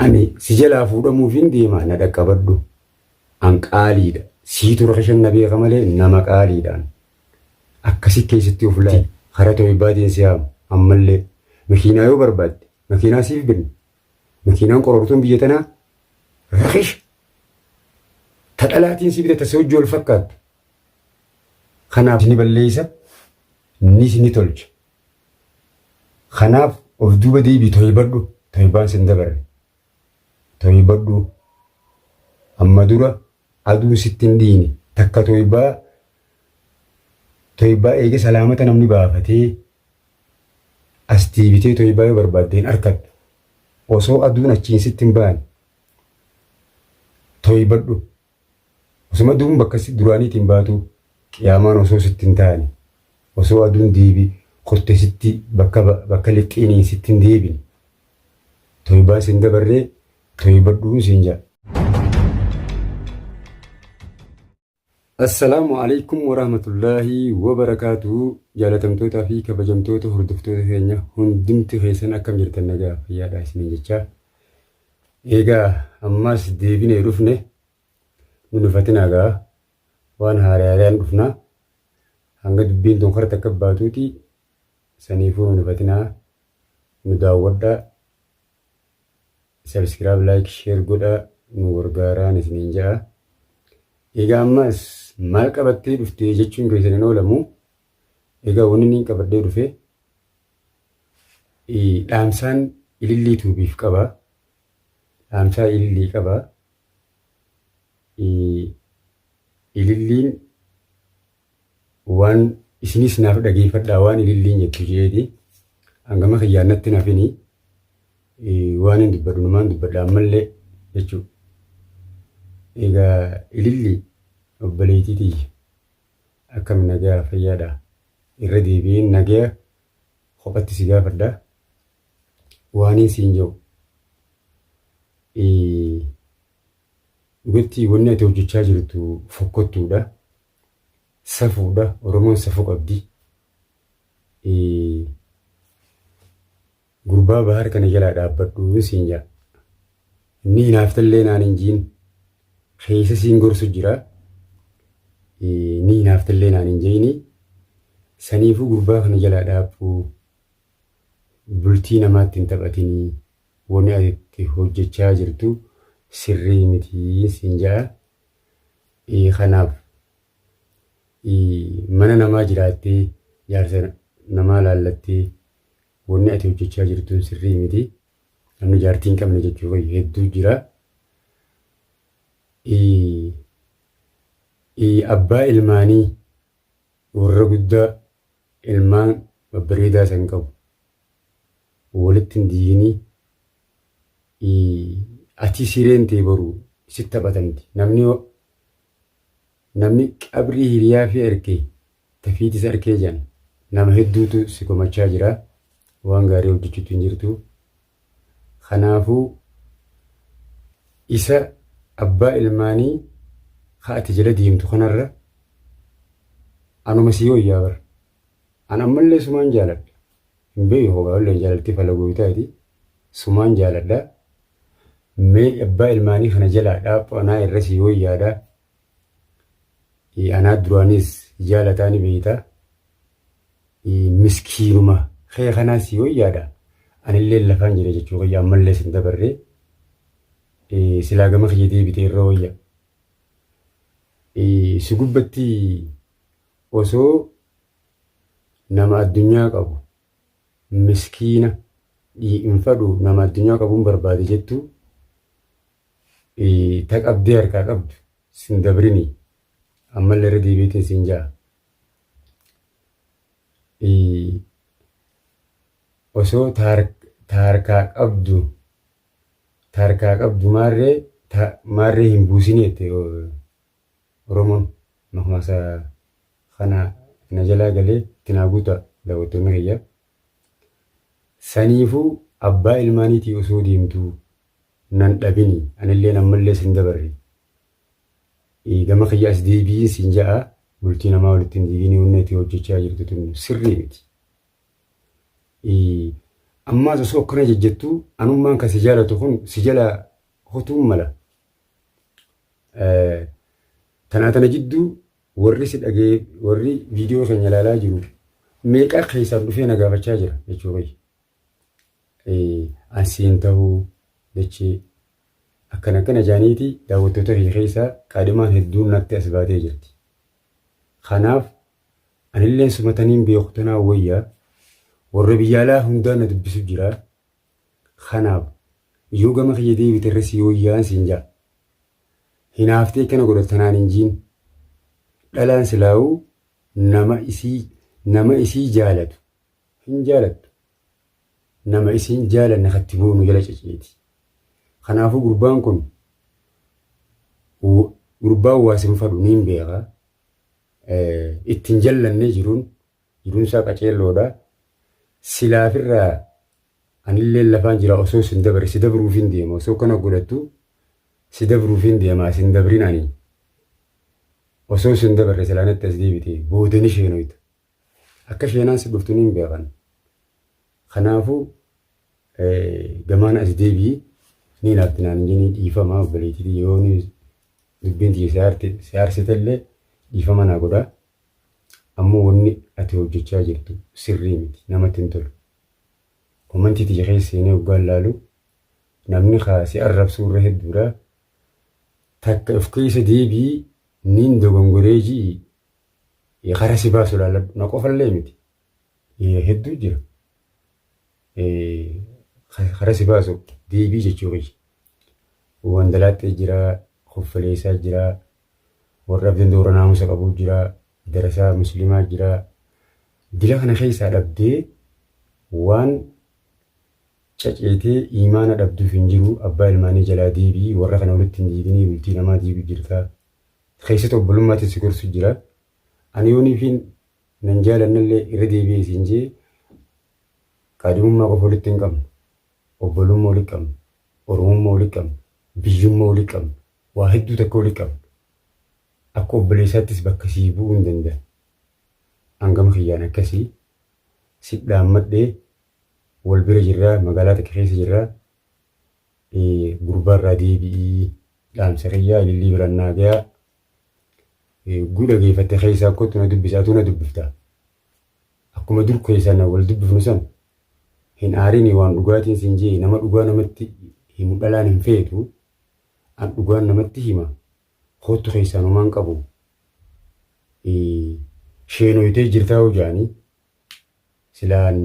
ani si jalaa fuudhamuufin deemaa na dhaqqabadhu. An qaaliidha. Siitu rakashan na beeka malee nama qaaliidhaan. Akkasi keessatti of laati. Karaa Toyibaatiin si haamu. Ammallee makiinaa yoo barbaadde makiinaa siif binna. Makiinaan qorortuun biyya tanaa rakasha. Ta dhalaatiin si bitata si hojii wal fakkaattu. Kanaaf ni balleessa. Nis ni tolcha. Kanaaf of duuba deebii Toyibadhu. Toyibaan sin dabarre. Toyibadhu. Amma dura aduun sitti hin dhiine. Takka Toyibaa eega salaamata namni baafatee as deebitee Toyibaa yoo barbaaddeen arkadhu. Osoo aduun achiin sitti hin baane. Toyibadhu. Osuma aduun bakka duraaniitiin baatu qiyaamaan osoo sitti hin taane. Osoo aduun deebii kotte sitti bakka lixxiiniin sitti hin deebine. Toyibaa sin dabarree Toyibadhuun siin jaa. Assalaamu alaikum warahmatullaahi wabarakaatuhu. Jaalatamtootaa fi kabajamtoota hordoftoota keenya hundumti keessan akkam jirtan nagaa fayyaadhaa isiniin jechaa. Egaa ammas deebinee dhufne nu dhufatina gaa waan haaraan dhufna. Hanga dubbiin tun karta akka baatuuti saniifuu nu dhufatinaa nu daawwadhaa. Subscribe, like, share godhaa nu gargaaraan isiniin jaa. Egaa ammas maal qabattee dhuftee jechuun keessan hin oolamu. Egaa wanni inni qabadhee dhufe dhaamsaan ilillii tuubiif qaba. Dhaamsaa ilillii qaba. Ililliin waan isinis naaf dhageeffadhaa waan ililliin jettu jeeti. Hangama kiyyaannatti nafini waan hin dubbadhu numaan dubbadha ammallee jechuudha. Egaa ilillii obboleettiitii akkam nagaa fayyaadha. Irra deebiin nagaa kophatti si gaafadha. Waaniin siin jiru. Dhugatti wanni ati hojjechaa jirtu fokkottuudha. Safuudha. Oromoon safuu qabdi. Gurbaa bahar kana jalaa dhaabbadhu siin jaa. Inni hinaaftallee naan hin jiin. Keessa siin gorsu jira. Ni hinaaftallee naan hin jeeni. Saniifuu gurbaa kana jalaa dhaabbuu bultii namaatti hin taphatinii wanni ati hojjechaa jirtu sirrii miti siin jaa. Kanaaf mana namaa jiraattee jaarsa namaa laallattee wanni ati hojjechaa jirtu sirrii miti. Namni jaartii hin qabne jechuu hedduu jira. Abbaa ilmaanii warra guddaa ilmaan babbareedaa san qabu walitti hin diiganii ati sireen ta'e baruu sitti taphatamti. Namni qabrii hiriyaa fi erkee tafiitis erkee jedhan nama hedduutu si komachaa jira. Waan gaarii hojjechuutu hin jirtu. Kanaafuu isa abbaa ilmaanii haati jala deemtu kanarra anuma si hooyyaa bara. An ammallee sumaan jaaladha. Hin beeku hogaa wallee jaalaltii falagoo taati. Sumaan jaaladha. Mee abbaa ilmaanii kana jalaa dhaabbu anaa irra si hooyyaadha. Anaa duraanis jaalataa ni beektaa. Miskiinuma kee kanaa si hooyyaadha. Anillee lafaan jira jechuu qayyaa ammallee sin dabarree. Silaa gama kiyyatee bitee irra hooyya. Si gubbatti osoo nama addunyaa qabu miskiina hin fadhu nama addunyaa qabuun barbaade jettu ta qabdee harkaa qabdu sin dabrini ammallee irra deebiitiin sin jaa. Osoo taarkaa qabdu maarree hin buusineette Oromoon maqmasa kana na jalaa galee itti naa guuta daawwattoonni kiyya. Saniifuu abbaa ilmaaniitii osoo deemtuu nan dhabini anillee ammallee sin dabarre. Gama kiyya as deebiin sin ja'a bultii namaa walitti hin diigini wanni ati hojjechaa jirtu tun sirrii miti. ammaas osoo akkana jejjettuu anummaan kan si jaalatu kun si jala hotuun mala. Tana jidduu warri si dhagee warri viidiyoo keenya ilaalaa jiru meeqa keessaan dhufee na gaafachaa jira jechuudha. Ansiin ta'uu dachee akkana jaaniiti daawwattoota keessaa qaadimaan hedduun natti as baatee jirti. Kanaaf anilleen sumataniin beektanaa wayyaa warra biyyaalaa hundaan na dubbisuuf jira. Kanaaf yoo gama kiyya deebite irra si wayyaa siin jaa. Hinaaftee kana godhatanaan hin jiin. Dhalaan silaa'uu nama isii jaalatu hin jaalattu. Nama isiin jaalanne hatti boonu jala ciciiti. Kanaafuu gurbaan kun gurbaan waasin fadhu niin beeka. Ittiin jallannee jiruunsaa qaceelloodha. Silaafirraa anillee lafaan jira osoo sin dabre si dabruuf hin deema osoo kana godhattu si dabruuf hin deema sin dabrin ani. Osoo sin dabarre silaanatti as deebite boodani sheenoyta. Akka sheenaan si dhuftu niin beekan. Kanaafuu gamaan as deebii ni laaftinaan jinii dhiifamaa obbaleetii yoo dubbiin si aarsitellee dhiifama naa godhaa. Ammoo wanni ati hojjechaa jirtu sirrii miti namatti hin tolu. Komantii tiyya keessanii hoggaan laalu namni si arrabsuu irra hedduudha. Takka of keessa deebii niin dogongoree ji'i kara si baasu laalladhu na qofallee miti. Hedduu jira. Kara si baasu deebii jechuudha. Wandalaattee jira, koffaleessaa jira, warra abdiin doora naamusa qabu jira, darasaa musliimaa jira. Dila kana keessaa dhabdee waan caceetee imaana dhabduuf hin jiru abbaa ilmaanii jalaa deebii warra kana walitti hin diibinii bultii namaa diibii jirta. Keessatti obbolummaatti si gorsu jira. Ani yooniifiin nan jaalannallee irra deebi'ee isiin jee qaadimummaa qofa walitti hin qabnu. Obbolummaa walitti qabnu. Oromummaa walitti qabnu. Biyyummaa walitti qabnu. Waa hedduu takka walitti qabnu. Akka obboleessaattis bakka sii bu'uu hin danda'a. Hangama kiyyaan akkasii si dhaammadhee wal bira jirraa magaalaa takka keessa jirraa gurbaarraa deebi'ii dhaamsa kiyyaa ilillii biraan naagayaa gudha geeffatte keessaa kottu na dubbisaatu na dubbifta. Akkuma dur keessaa na wal dubbifnu san hin aarini waan dhugaatiin siin jee nama dhugaa namatti himu dhalaan hin feetu an dhugaan namatti hima kottu keessaa numaan qabu. Sheenoyitee jirtaa hojaanii silaan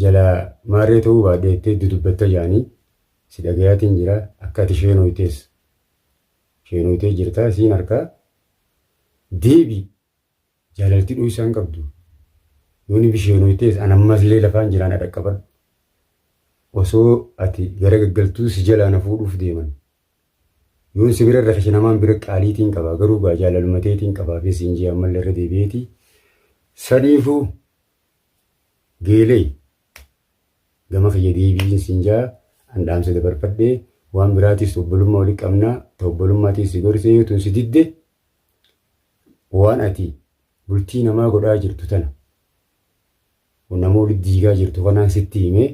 jala maarree ta'uu baadheettee dudubbatta jaanii si dhagayaatiin jira akka ati sheenoyitee jirtaa siin harkaa deebii jaalalti dhuu isaan qabdu yooni fi sheenoyitees an ammasillee lafaan jiraan adhaqqabadhu osoo ati gara gaggaltuu si jalaa na fuudhuuf deeman yoon si bira rafishe namaan bira qaaliitiin qabaa garuu gaa jaalalmateetiin qabaa fi siin jee ammallee irra deebi'eeti sadiifuu geelee gama kiyya deebiin siin jaa an dhaamsa dabarfadhee waan biraatis obbolummaa walitti qabnaa ta'u obbolummaatiis si gorsee yoo tun si didde waan ati bultii namaa godhaa jirtu tana nama walitti diigaa jirtu kanaan sitti himee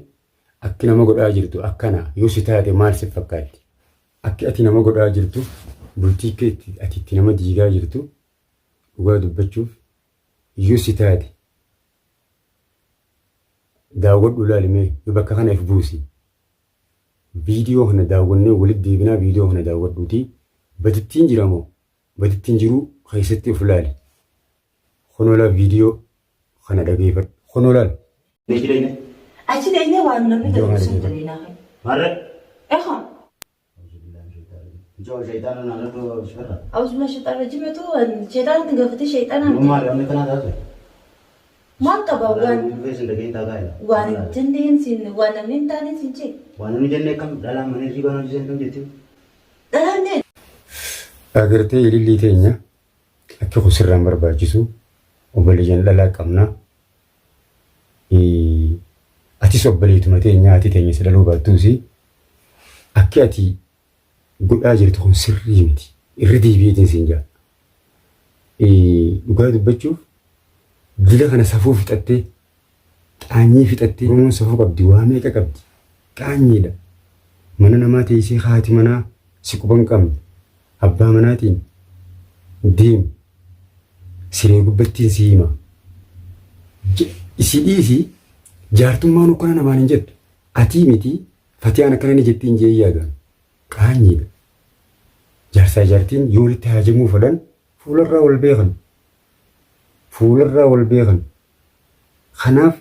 akki nama godhaa jirtu akkana yoo si taate maal si fakkaatti? Akki ati nama godhaa jirtu bultii ati itti nama diigaa jirtu dhugaa dubbachuuf yoo si taate daawwadhu ilaalimee yoo bakka kana if buusi. Viidiyoo kana daawwannee walitti deebinaa viidiyoo kana daawwadhuuti badittiin jiramoo badittiin jiruu keessatti of ilaali. Honoolaa viidiyoo kana dhageeffadhu. Honoolaal. Achi deemnee waan namni dabarsuun daliinaa. Maarree? Ehaa. Jawab shayitaana naannoo shirra. Awusuma shayitaana jimetu shayitaana tingafatee shayitaana. Maal amni kana taate? Maal qaba waan Feesin dhageen taagaayila. waan jenneen siin waan namni hin taane siin jee. Waan namni jennee kam dhalaan mana riibaan hojjetan kam jettu? Dhalaanneen. Agartee ilillii teenya akka kusirraan barbaachisu obboleeyyan dhalaa qabna. Atis obboleetuma teenya ati teenya si dhaluu baattuusi akki ati godhaa jirtu kun sirrii miti. Irra deebi'eetiin siin jaa. Dhugaa dubbachuuf dila kana safuu fixattee qaanyii fixattee Oromoon safuu qabdi waa meeqa qabdi qaanyiidha mana namaa teessee haati manaa si quban qabdi abbaa manaatiin deem siree gubbattiin si hima isi dhiisi jaartummaan ukkana namaan hin jettu atii miti fatiyaan akkana ni jettiin jee yaadan qaanyiidha jaarsaa jaartiin yoo walitti haajamuu fedhan fuularraa wal beekan kanaaf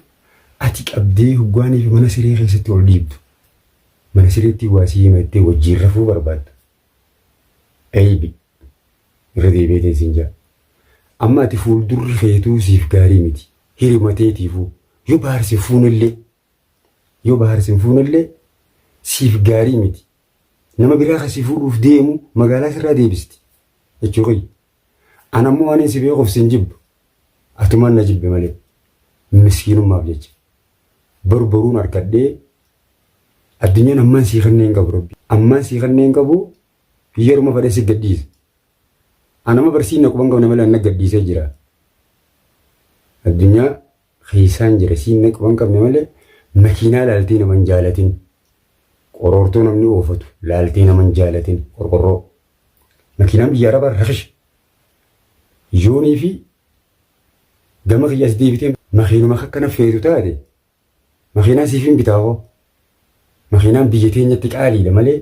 ati qabdee hoggaanii fi mana siree keessatti ol dhiibdu mana sireetti waa si himattee wajjiin rafuu barbaadda eebi irra deebiitiin siin jaa amma ati fuuldurri feetuu siif gaarii miti hirimateetiifuu yoo baharsi fuunillee siif gaarii miti nama biraa kasi fuudhuuf deemu magaalaa sirraa deebisti jechuudha. Anammoo waan si beekuuf sin jibbu atumaan na jibbe malee miskiinummaaf jecha barbaruun harkadhee addunyaan ammaan sii kanneen qabu rabbi ammaan sii kanneen qabu yeruma fadhee si gadhiisa anama barsiin na quban qabne malee na gadhiisee jira addunyaa keessaan jira siin na quban qabne malee makiinaa laaltee nama hin jaalatin qorortoo namni oofatu laaltee nama hin jaalatin qorqorroo makiinaan biyya arabaa rakisha yoonii fi gama kiyyaas deebitee makiinuma akkana feetu taate makiinaa siif hin bitaawoo makiinaan biyya teenyatti qaaliidha malee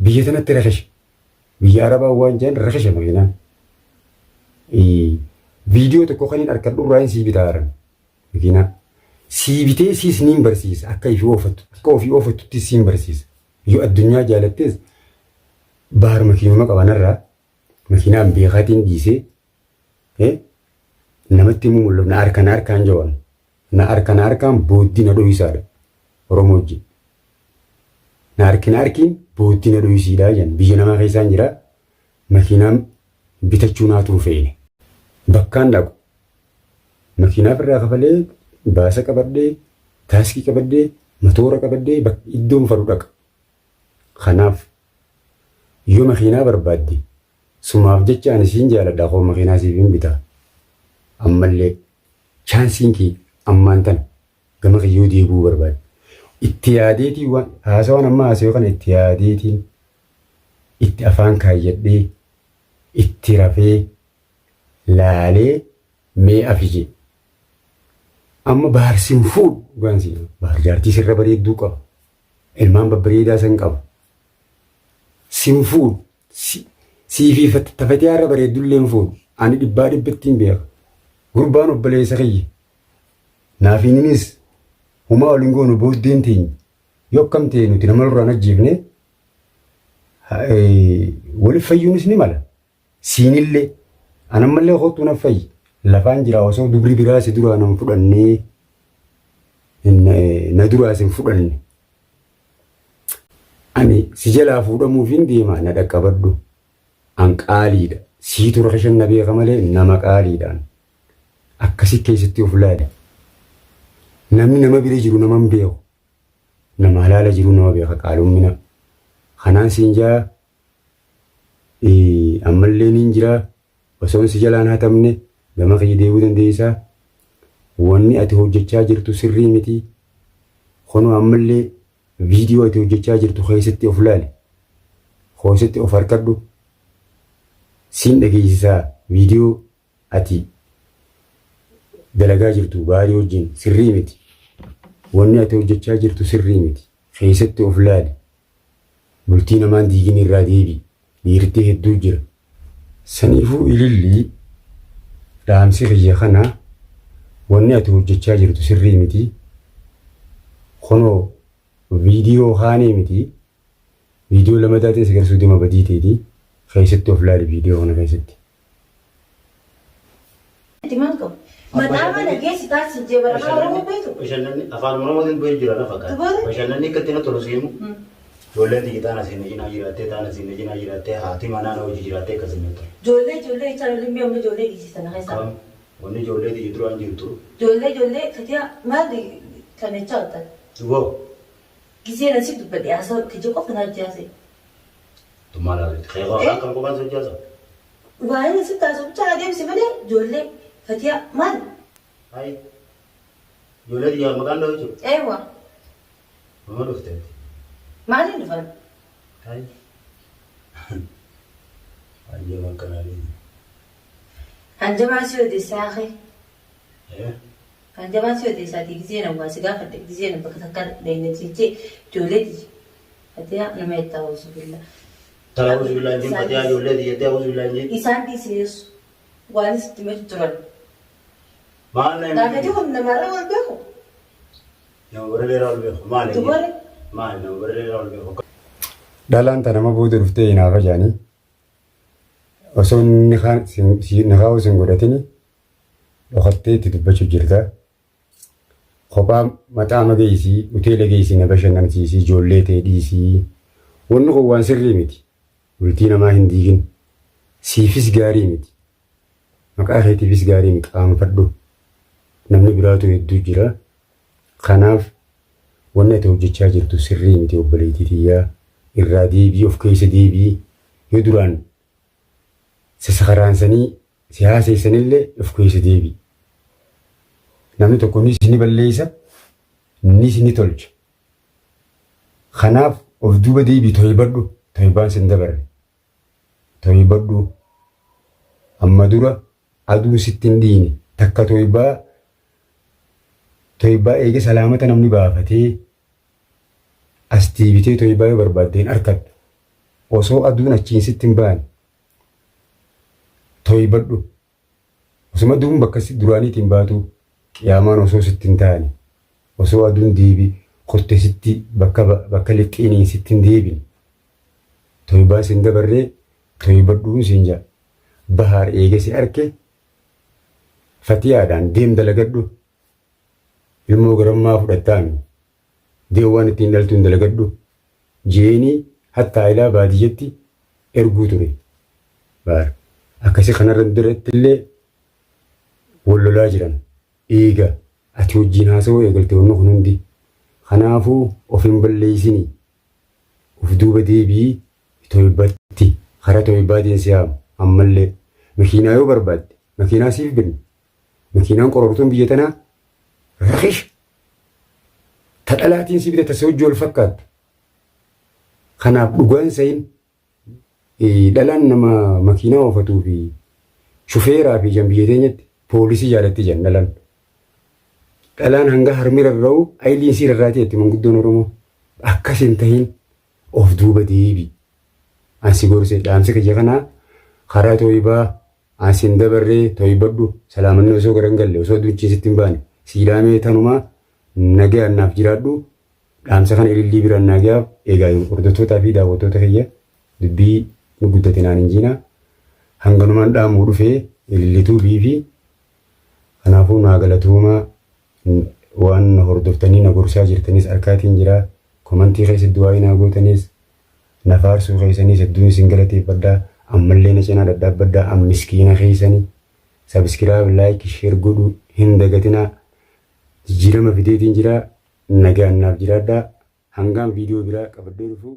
biyya tanatti rakisha biyya arabaa waan jaan rakisha makiinaan viidiyoo tokko kan hin harkadhu irraa hin sii bitaaran makiinaa sii bitee siis niin barsiisa akka ofii oofattutti siin barsiisa yoo addunyaa jaalattees baar makiinuma qabanarraa makiinaan beekaatiin dhiisee namatti himuu mul'atu na harkaan jawan na harkaan booddee na dhohisaadha Oromoo wajjin na harkiin booddee na dhohisiidhaa jedhan biyya namaa keessaan jira makiinaan bitachuu naatu feene bakkaan dhaqu makiinaaf irraa kafalee baasa qabadhee taaskii qabadhee matoora qabadhee iddoon fadhu dhaqa kanaaf yoo makiinaa barbaadde sumaaf jecha ani siin jaaladha koo makiinaa siif hin bitaa ammallee chaansiin kee ammaan tana gama kiyyoo deebuu barbaade itti yaadeetii waan haasawaan amma haasawoo kana itti yaadeetiin itti afaan kaayyadhee itti rafee laalee mee afije amma baharsiin fuudhu gaansi bahar jaartii sirra bareedduu qaba ilmaan babbareedaa san qaba sin fuudhu siifii tafatee har'a bareeddullee hin fuudhu ani dhibbaa dhibbattiin beeka gurbaan obboleessa kiyya naafiininis humaa waliin goonu booddeen teenya yoo akkam ta'e nuti nama lurraan ajjeefne waliif fayyuunis ni mala siinillee anammallee hootuu na fayyi lafaan jira osoo dubri biraa si duraa nan fudhannee na duraa sin fudhanne ani si jalaa fuudhamuuf hin deemaa na dhaqqabadhu an qaaliidha siitu rakashan na beeka malee nama qaaliidhaan akkasi keessatti of laale namni nama bira jiru nama hin beeku nama halaala jiru nama beeka qaalummina kanaan siin jaa ammallee niin jira osoon si jalaan hatamne gama kiyya deebuu dandeessaa wanni ati hojjechaa jirtu sirrii miti kunoo ammallee viidiyoo ati hojjechaa jirtu keessatti of laale keessatti of harkadhu siin dhageessisaa viidiyoo ati dalagaa jirtu baarii wajjin sirrii miti wanni ati hojjechaa jirtu sirrii miti keessatti of laale bultii namaan diigin irraa deebii dhiirtee hedduu jira saniifuu ilillii dhaamsi kiyya kanaa wanni ati hojjechaa jirtu sirrii miti kunoo viidiyoo haanee miti viidiyoo lama taateen sagarsuu deema badii teetii keessatti of laale viidiyoo kana keessatti. Madama na gesi taasi jebara na Oromoo beeku. Bashannanni afaan Oromootiin bu'ee jira lafa kan. Bashannanni akkatti na tolu seemu. Ijoolleen xixiqqaan asiin jinaa jiraattee taan asiin jinaa jiraattee haati manaa na hojii jiraattee akkasiin jirtu. Ijoollee isaan limbii amma ijoollee dhiisisan haa isaan. Wanni ijoollee xixiqqaa duraan jirtu. Ijoollee katiya maali kan jecha ottan. Wow. Gisee na si dubbadhe haasa kijoo qofa na jaase. Tummaa laalee xeeqaa kan kophaan si jaasa. Waan si taasisu caa deemsi malee ijoollee katiya maali. Hai. ijoollee xiyyaa maqaan dha'u jechuudha. Eewa. Mama dhufteeti. Maaliin dhufan? Taa'e. Baay'ee makkanaalee. Hanjabaa si odeessaa kee. Hanjabaa si odeessaa gisee na waa si gaafadhe gisee na bakka takka deemnee jechee ijoollee tiji. Atiyaa nama itti hawwasu billaa. Taa'uus billaan jin fatiyaa ijoollee xiyyattee hawwasu billaan jin. Isaan dhiiseessu. Waan isitti meeshu turan. Maal na Gaafate kun namarraa wal beeku. nama bara dheeraa ol beeku. Maal Dubare. maal nama bara dheeraa ol beeku. Dhalaan ta nama booda dhuftee hinaafa jaanii osoo niqaa'u sin godhatini dhokattee itti dubbachuuf jirta. Kophaa maxaama geessii hoteela geessii na bashannansiisii ijoollee ta'e dhiisii wanni kun waan sirrii miti. Bultii namaa hin diigin. Siifis gaarii miti. Maqaa keetiifis gaarii miti qaanfadhu. Namni biraatu hedduu jira. Kanaaf wanni ati hojjechaa jirtu sirrii miti obboleettii tiyyaa. Irraa deebii of keessa deebii yoo duraan sasakaraansanii si haaseessanillee of keessa deebii. Namni tokko ni si balleessa ni si tolcha. Kanaaf of duuba deebii to'ibadhu to'ibaan sin dabarre. To'ibadhu amma dura aduu sitti hin dhiine takka to'ibaa eege salaamata namni baafatee as deebitee to'ibaa yoo barbaaddeen harkadhu. Osoo aduun achiin sitti hin baane to'ibadhu. Osuma aduun bakka duraaniitiin baatu qiyaamaan osoo sitti hin taane osoo aduun deebii kotte sitti bakka lixxiiniin sitti hin deebine to'ibaa sin dabarree to'ibadhuun sin jaa. Bahaar eege si arke fatiyaadhaan deem dalagadhu. Ilmoo garammaa fudhattaami. Deewwan ittiin dhaltuun dalagadhu. Jeenii hattaa ilaa baadiyyaatti erguu ture. Baar akkasii kanarra biratti illee wal lolaa jiran. Eega ati wajjin haasawoo eegalte wanni kun hundi. Kanaafuu of hin balleessinii. Of duuba deebii to'ibatti karaa to'ibaatiin si haamu. Ammallee makiinaa yoo barbaadde makiinaa siif binna. Makiinaan qorortuun biyya tanaa raqish ta dhalaatiin si bitata si hojii wal fakkaattu. Kanaaf dhugaan sayin dhalaan nama makiinaa oofatuu fi shufeeraa fi biyya teenyatti poolisii jaalatti jiran dhalaan. Dhalaan hanga harmi rarra'u ayiliin si rarraatee itti manguddoon Oromoo akkas hin tahin of duuba deebii. Ansi gorsee dhaamsa kiyya kanaa karaa to'ibaa ansin dabarree to'ibadhu salaamanni osoo garangalle osoo duuchiin sitti hin baane siidaamee tanumaa nagaan naaf jiraadhu dhaamsa kana ilillii biraan nagaaf eegaa hordoftootaa fi daawwattoota kiyya dubbii nu guddate naan hin jiinaa hanganumaan dhaamuu dhufee ilillituu biifi kanaafuu naa galatuumaa waan hordoftanii na gorsaa jirtanis harkaatiin jiraa komantii keessatti waa'ee naa gootanis na faarsuu keessanis hedduun isin galateeffadhaa. Ammallee na cinaa dadhaabbadhaa am miskiina keessanii sabiskiraayib laayik sheer godhuu hin dagatinaa. Jijjiirama fideetiin jiraa nagaan naaf jiraadhaa hangaan viidiyoo biraa qabadhee dhufu.